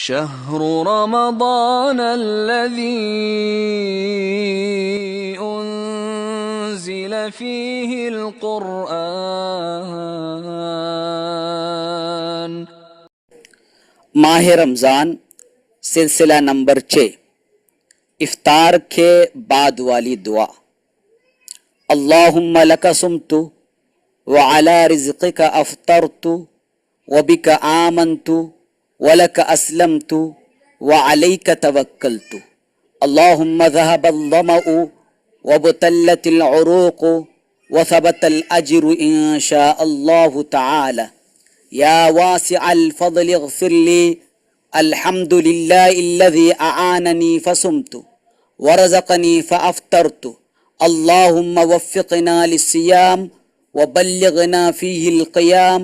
شهر رمضان الذي أنزل فيه القرآن। माह रमज़ान सिलसिला नंबर 6, इफ्तार के बाद वाली दुआ। अल्लाहुम्मा लका सुमतु व अला रिज़्क़िका अफ़्तरतु व बिका आमनतु व लका अस्लमतु व अलैका तवक्कलतु। अल्लाहुम्मा ज़हबल ज़मअु व बुतल्लतिल उरूक़ु व सबतल अज्रु इंशा अल्लाहु तआला। या वासिअल फ़ज़्लि इग़फ़िर ली। अल्हम्दुलिल्लाहिल्लज़ी अआननी फ़सुमतु व रज़क़नी फ़अफ़्तरतु। अल्लाहुम्मा वफ़्फ़िक़ना लिस्सियाम व बल्लिग़ना फ़ीहिल क़ियाम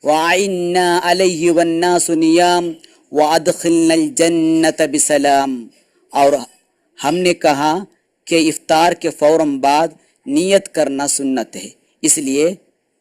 व अइन्ना अलैहि वन्नासु नियाम व अदख़िलनल जन्नत बिसलाम। और हमने कहा कि इफ्तार के फ़ौरन बाद नियत करना सुन्नत है, इसलिए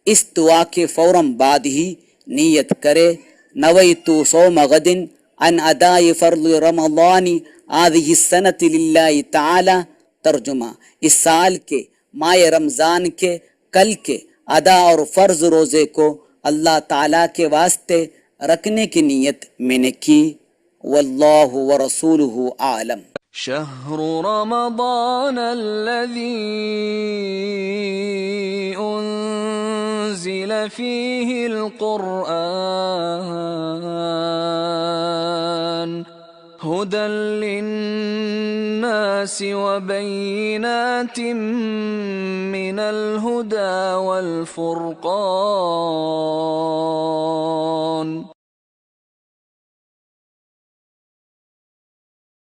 इस दुआ के फ़ौरन बाद ही नियत करे। नवैतु सौम गदिन अन अदाई फ़र्ज़ रमज़ानी आज़िहि सनति लिल्लाहि तआला। तर्जुमा, इस साल के माह रमज़ान के कल के अदा और फ़र्ज़ रोज़े को अल्लाह ताला के वास्ते रखने की नियत मैंने की। वल्लाहु व रसूलुहु आलम। شهر رمضان الذي أنزل فيه القرآن هدى للناس وبينات من الهدى والفرقان